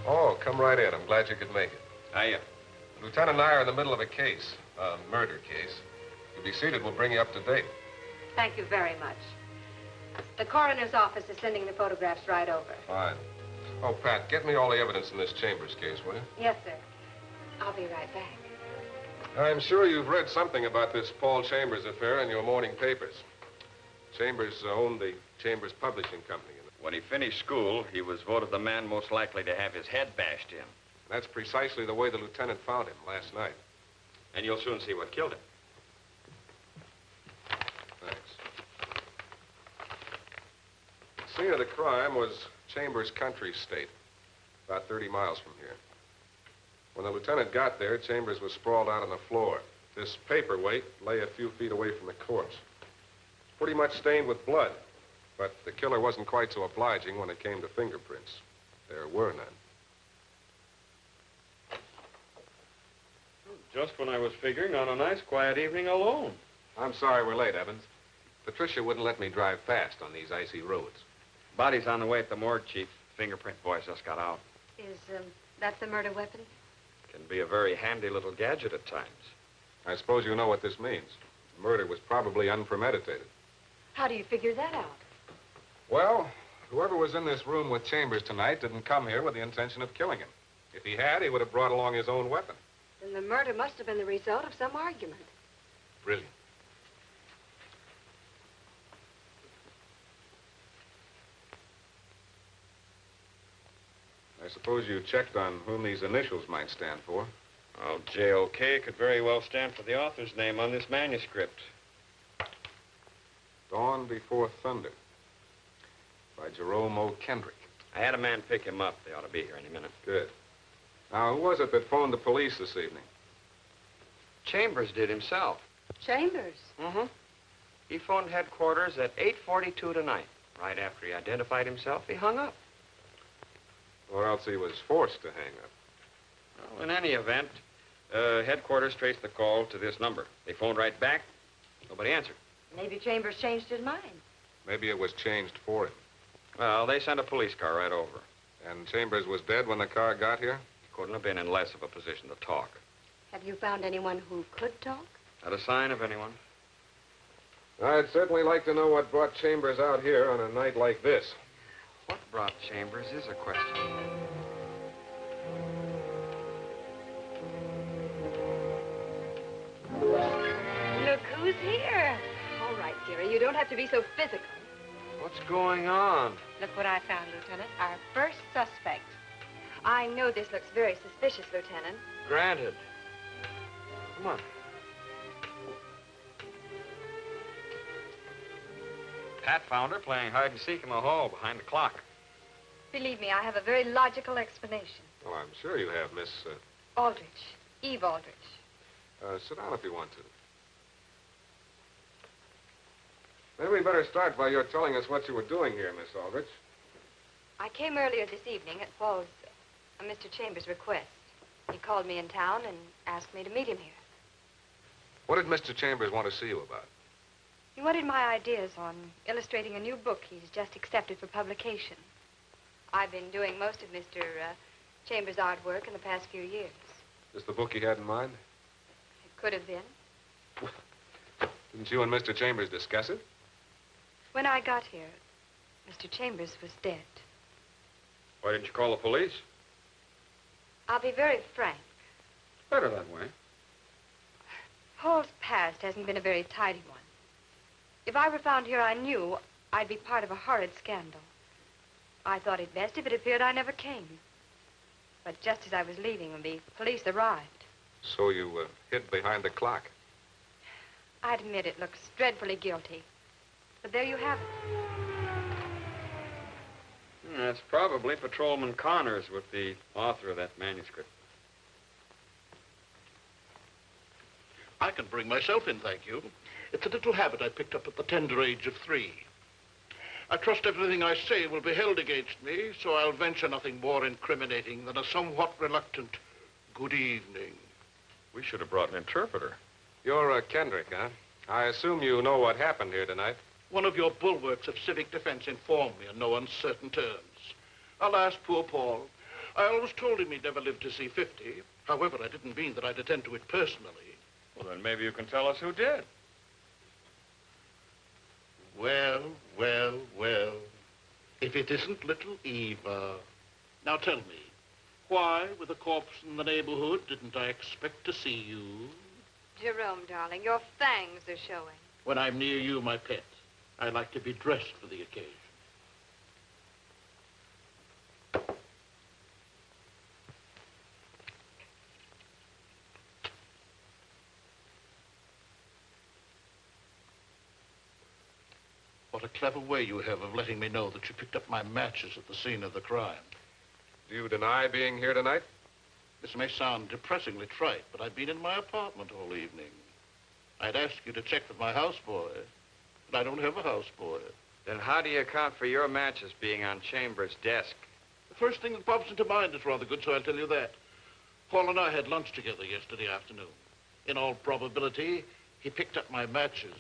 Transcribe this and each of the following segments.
Oh, come right in. I'm glad you could make it. Hiya. Lieutenant and I are in the middle of a case, a murder case. You'll be seated. We'll bring you up to date. Thank you very much. The coroner's office is sending the photographs right over. Fine. Oh, Pat, get me all the evidence in this Chambers case, will you? Yes, sir. I'll be right back. I'm sure you've read something about this Paul Chambers affair in your morning papers. Chambers owned the Chambers Publishing Company. When he finished school, he was voted the man most likely to have his head bashed in. That's precisely the way the lieutenant found him last night. And you'll soon see what killed him. Thanks. The scene of the crime was Chambers Country State, about 30 miles from here. When the lieutenant got there, Chambers was sprawled out on the floor. This paperweight lay a few feet away from the corpse. Pretty much stained with blood, but the killer wasn't quite so obliging when it came to fingerprints. There were none. Just when I was figuring on a nice, quiet evening alone. I'm sorry we're late, Evans. Patricia wouldn't let me drive fast on these icy roads. Body's on the way at the morgue, Chief. Fingerprint boys just got out. Is that the murder weapon? Can be a very handy little gadget at times. I suppose you know what this means. The murder was probably unpremeditated. How do you figure that out? Well, whoever was in this room with Chambers tonight didn't come here with the intention of killing him. If he had, he would have brought along his own weapon. Then the murder must have been the result of some argument. Brilliant. I suppose you checked on whom these initials might stand for. Oh, J.O.K. could very well stand for the author's name on this manuscript. Dawn Before Thunder by Jerome O. Kendrick. I had a man pick him up. They ought to be here any minute. Good. Now, who was it that phoned the police this evening? Chambers did himself. Chambers? Mm-hmm. He phoned headquarters at 8:42 tonight. Right after he identified himself, he hung up. Or else he was forced to hang up. Well, in any event, headquarters traced the call to this number. They phoned right back. Nobody answered. Maybe Chambers changed his mind. Maybe it was changed for him. Well, they sent a police car right over. And Chambers was dead when the car got here? He couldn't have been in less of a position to talk. Have you found anyone who could talk? Not a sign of anyone. I'd certainly like to know what brought Chambers out here on a night like this. What brought Chambers is a question. Look who's here. All right, dearie, you don't have to be so physical. What's going on? Look what I found, Lieutenant. Our first suspect. I know this looks very suspicious, Lieutenant. Granted. Come on. Pat found her playing hide and seek in the hall behind the clock. Believe me, I have a very logical explanation. Oh, I'm sure you have, Miss... Aldrich. Eve Aldrich. Sit down if you want to. Maybe we better start by your telling us what you were doing here, Miss Aldrich. I came earlier this evening at Paul's, Mr. Chambers' request. He called me in town and asked me to meet him here. What did Mr. Chambers want to see you about? He wanted my ideas on illustrating a new book he's just accepted for publication. I've been doing most of Mr. Chambers' artwork in the past few years. Is this the book he had in mind? It could have been. Didn't you and Mr. Chambers discuss it? When I got here, Mr. Chambers was dead. Why didn't you call the police? I'll be very frank. Better that way. Paul's past hasn't been a very tidy one. If I were found here, I knew I'd be part of a horrid scandal. I thought it best if it appeared I never came. But just as I was leaving, when the police arrived... So you hid behind the clock? I'd admit it looks dreadfully guilty. But there you have it. That's probably Patrolman Connors with the author of that manuscript. I can bring myself in, thank you. It's a little habit I picked up at the tender age of 3. I trust everything I say will be held against me, so I'll venture nothing more incriminating than a somewhat reluctant good evening. We should have brought an interpreter. You're Kendrick, huh? I assume you know what happened here tonight. One of your bulwarks of civic defense informed me in no uncertain terms. Alas, poor Paul. I always told him he'd never live to see 50. However, I didn't mean that I'd attend to it personally. Well, then maybe you can tell us who did. Well, well, well. If it isn't little Eva. Now tell me, why, with a corpse in the neighborhood, didn't I expect to see you? Jerome, darling, your fangs are showing. When I'm near you, my pet, I like to be dressed for the occasion. What a clever way you have of letting me know that you picked up my matches at the scene of the crime. Do you deny being here tonight? This may sound depressingly trite, but I've been in my apartment all evening. I'd ask you to check with my houseboy, but I don't have a houseboy. Then how do you account for your matches being on Chambers' desk? The first thing that pops into mind is rather good, so I'll tell you that. Paul and I had lunch together yesterday afternoon. In all probability, he picked up my matches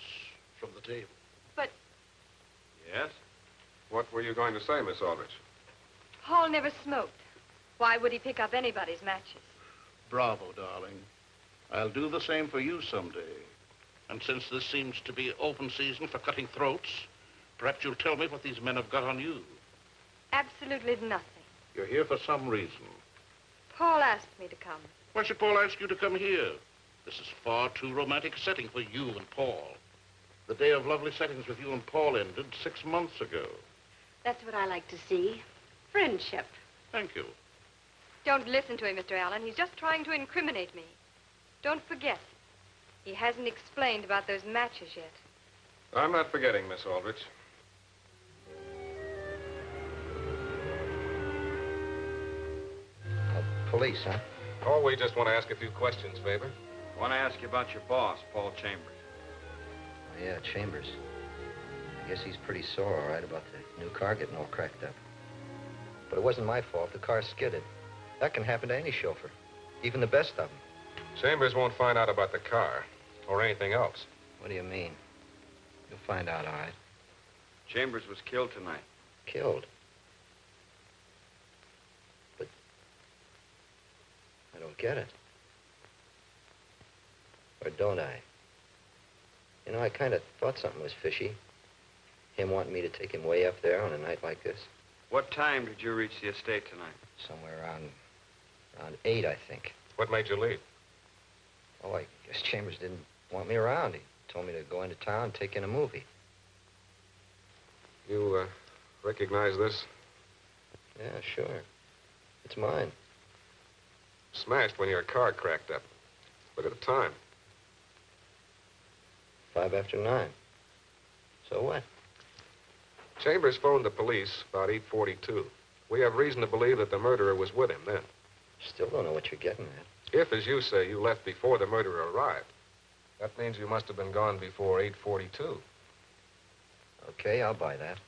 from the table. But Yes? What were you going to say, Miss Aldrich? Paul never smoked. Why would he pick up anybody's matches? Bravo, darling. I'll do the same for you someday. And since this seems to be open season for cutting throats, perhaps you'll tell me what these men have got on you. Absolutely nothing. You're here for some reason. Paul asked me to come. Why should Paul ask you to come here? This is far too romantic a setting for you and Paul. The day of lovely settings with you and Paul ended 6 months ago. That's what I like to see. Friendship. Thank you. Don't listen to him, Mr. Allen. He's just trying to incriminate me. Don't forget, he hasn't explained about those matches yet. I'm not forgetting, Miss Aldrich. Police, huh? Oh, we just want to ask a few questions, Faber. I want to ask you about your boss, Paul Chambers. Oh, yeah, Chambers. I guess he's pretty sore, all right, about the new car getting all cracked up. But it wasn't my fault. The car skidded. That can happen to any chauffeur, even the best of them. Chambers won't find out about the car or anything else. What do you mean? You'll find out, all right. Chambers was killed tonight. Killed. But I don't get it. Or don't I? You know, I kind of thought something was fishy. Him wanting me to take him way up there on a night like this. What time did you reach the estate tonight? Somewhere around 8, I think. What made you leave? Oh, I guess Chambers didn't want me around. He told me to go into town and take in a movie. You, recognize this? Yeah, sure. It's mine. Smashed when your car cracked up. Look at the time. 5 after 9. So what? Chambers phoned the police about 8:42. We have reason to believe that the murderer was with him then. Still don't know what you're getting at. If, as you say, you left before the murderer arrived, that means you must have been gone before 8:42. Okay, I'll buy that.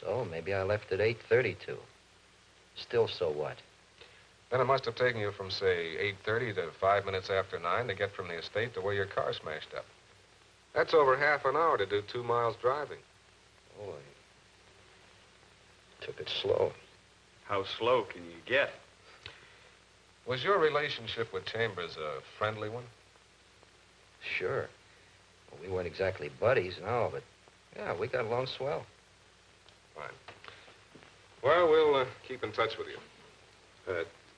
So maybe I left at 8:32. Still, so what? Then it must have taken you from, say, 8:30 to 5 minutes after 9 to get from the estate to where your car smashed up. That's over half an hour to do 2 miles driving. Oh, I took it slow. How slow can you get? Was your relationship with Chambers a friendly one? Sure. Well, we weren't exactly buddies, no, but yeah, we got along swell. Fine. Well, we'll keep in touch with you.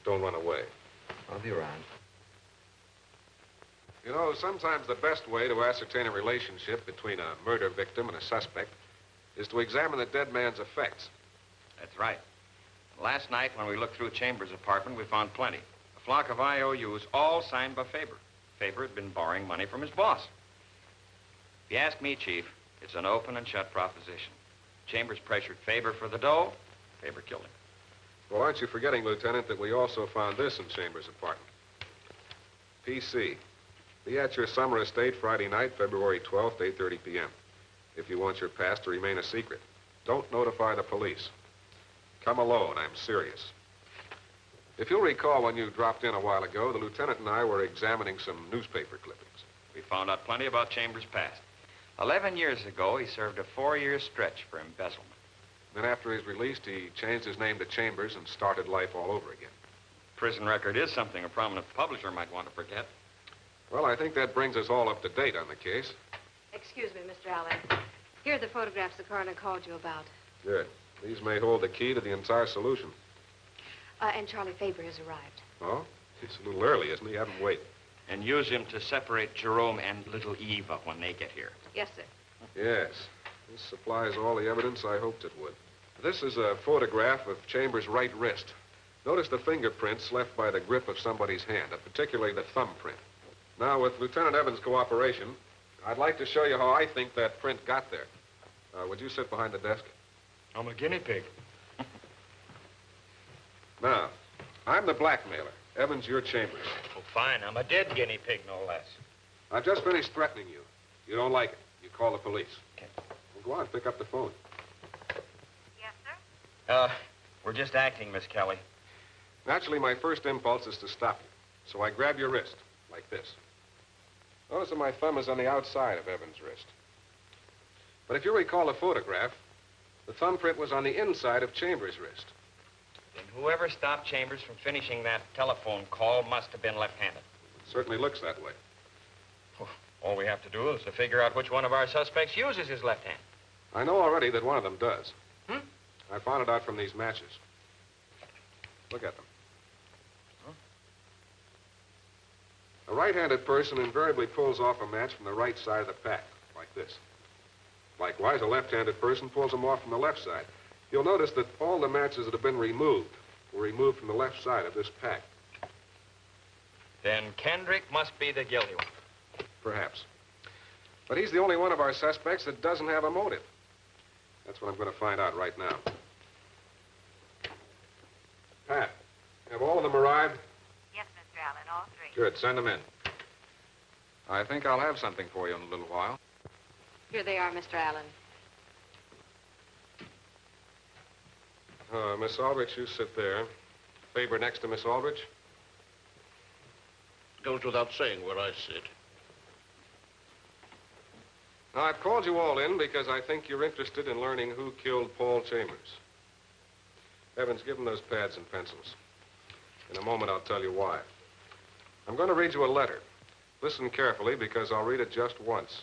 Don't run away. I'll be around. You know, sometimes the best way to ascertain a relationship between a murder victim and a suspect is to examine the dead man's effects. That's right. Last night, when we looked through Chambers' apartment, we found plenty. A flock of IOUs, all signed by Faber. Faber had been borrowing money from his boss. If you ask me, Chief, it's an open and shut proposition. Chambers pressured Faber for the dough. Faber killed him. Well, aren't you forgetting, Lieutenant, that we also found this in Chambers' apartment? PC. Be at your summer estate Friday night, February 12th, 8:30 p.m. If you want your past to remain a secret, don't notify the police. Come alone, I'm serious. If you'll recall, when you dropped in a while ago, the lieutenant and I were examining some newspaper clippings. We found out plenty about Chambers' past. 11 years ago, he served a 4-year stretch for embezzlement. Then after he's released, he changed his name to Chambers and started life all over again. Prison record is something a prominent publisher might want to forget. Well, I think that brings us all up to date on the case. Excuse me, Mr. Allen. Here are the photographs the coroner called you about. Good. These may hold the key to the entire solution. And Charlie Faber has arrived. Oh? It's a little early, isn't he? Have him wait. And use him to separate Jerome and little Eva when they get here. Yes, sir. Yes. This supplies all the evidence I hoped it would. This is a photograph of Chambers' right wrist. Notice the fingerprints left by the grip of somebody's hand, particularly the thumbprint. Now, with Lieutenant Evans' cooperation, I'd like to show you how I think that print got there. Would you sit behind the desk? I'm a guinea pig. Now, I'm the blackmailer. Evans, you're Chambers. Oh, fine. I'm a dead guinea pig, no less. I've just finished threatening you. You don't like it. You call the police. Okay. Well, go on, pick up the phone. Yes, sir? We're just acting, Miss Kelly. Naturally, my first impulse is to stop you. So I grab your wrist, like this. Notice that my thumb is on the outside of Evans' wrist. But if you recall the photograph, the thumbprint was on the inside of Chambers' wrist. Then whoever stopped Chambers from finishing that telephone call must have been left-handed. It certainly looks that way. All we have to do is to figure out which one of our suspects uses his left hand. I know already that one of them does. Hmm? I found it out from these matches. Look at them. A right-handed person invariably pulls off a match from the right side of the pack, like this. Likewise, a left-handed person pulls them off from the left side. You'll notice that all the matches that have been removed were removed from the left side of this pack. Then Kendrick must be the guilty one. Perhaps. But he's the only one of our suspects that doesn't have a motive. That's what I'm going to find out right now. Pat, have all of them arrived? Yes, Mr. Allen, all three. Good, send them in. I think I'll have something for you in a little while. Here they are, Mr. Allen. Miss Aldrich, you sit there. Faber next to Miss Aldrich. Goes without saying where I sit. Now, I've called you all in because I think you're interested in learning who killed Paul Chambers. Evans, give him those pads and pencils. In a moment, I'll tell you why. I'm going to read you a letter. Listen carefully, because I'll read it just once.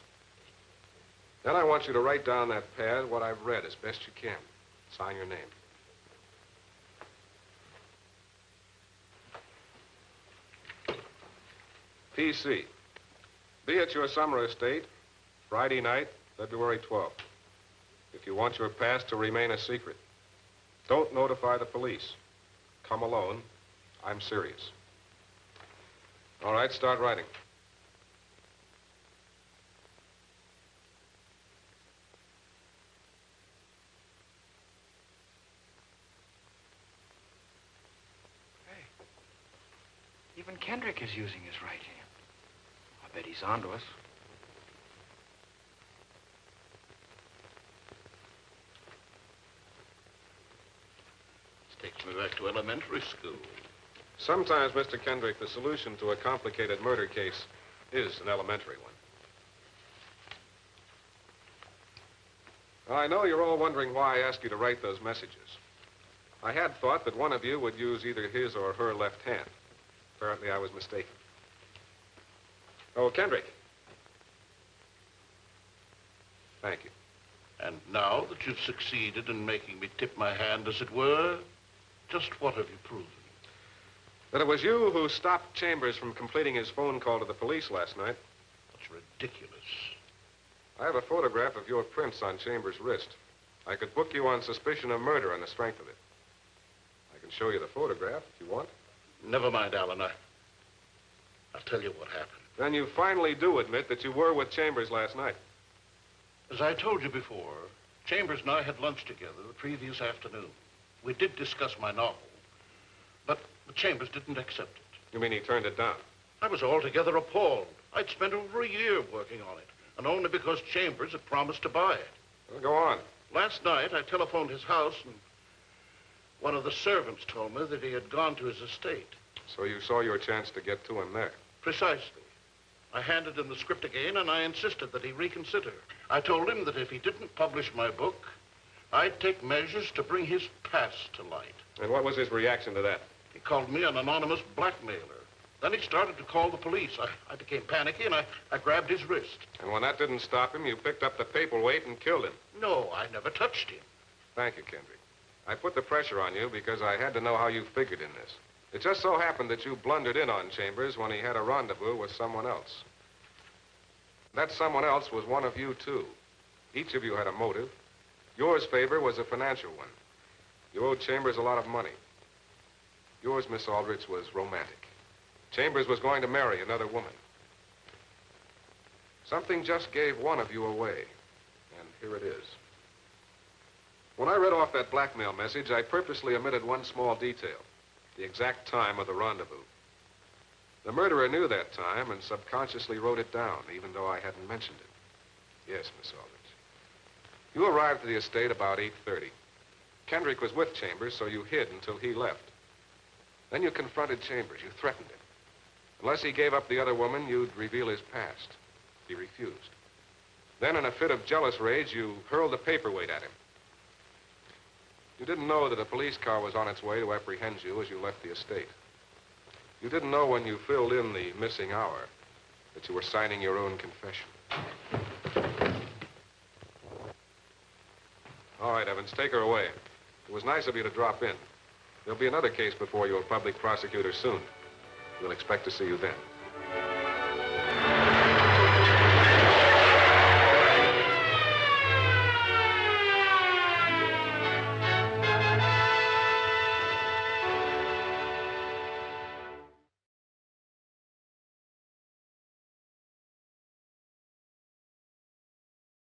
Then I want you to write down that pad what I've read as best you can. Sign your name. PC. Be at your summer estate, Friday night, February 12th. If you want your past to remain a secret, don't notify the police. Come alone. I'm serious. All right, start writing. Even Kendrick is using his right hand. I bet he's onto us. This takes me back to elementary school. Sometimes, Mr. Kendrick, the solution to a complicated murder case is an elementary one. Now, I know you're all wondering why I asked you to write those messages. I had thought that one of you would use either his or her left hand. Apparently, I was mistaken. Oh, Kendrick. Thank you. And now that you've succeeded in making me tip my hand, as it were, just what have you proven? That it was you who stopped Chambers from completing his phone call to the police last night. That's ridiculous. I have a photograph of your prints on Chambers' wrist. I could book you on suspicion of murder on the strength of it. I can show you the photograph if you want. Never mind, Allen. I'll tell you what happened. Then you finally do admit that you were with Chambers last night. As I told you before, Chambers and I had lunch together the previous afternoon. We did discuss my novel, but Chambers didn't accept it. You mean he turned it down? I was altogether appalled. I'd spent over a year working on it, and only because Chambers had promised to buy it. Well, go on. Last night, I telephoned his house, and one of the servants told me that he had gone to his estate. So you saw your chance to get to him there. Precisely. I handed him the script again, and I insisted that he reconsider. I told him that if he didn't publish my book, I'd take measures to bring his past to light. And what was his reaction to that? He called me an anonymous blackmailer. Then he started to call the police. I became panicky, and I grabbed his wrist. And when that didn't stop him, you picked up the paperweight and killed him. No, I never touched him. Thank you, Kendrick. I put the pressure on you because I had to know how you figured in this. It just so happened that you blundered in on Chambers when he had a rendezvous with someone else. That someone else was one of you, too. Each of you had a motive. Yours, Faber, was a financial one. You owed Chambers a lot of money. Yours, Miss Aldrich, was romantic. Chambers was going to marry another woman. Something just gave one of you away, and here it is. When I read off that blackmail message, I purposely omitted one small detail, the exact time of the rendezvous. The murderer knew that time and subconsciously wrote it down, even though I hadn't mentioned it. Yes, Miss Aldrich. You arrived at the estate about 8:30. Kendrick was with Chambers, so you hid until he left. Then you confronted Chambers. You threatened him. Unless he gave up the other woman, you'd reveal his past. He refused. Then, in a fit of jealous rage, you hurled the paperweight at him. You didn't know that a police car was on its way to apprehend you as you left the estate. You didn't know when you filled in the missing hour that you were signing your own confession. All right, Evans, take her away. It was nice of you to drop in. There'll be another case before your public prosecutor soon. We'll expect to see you then.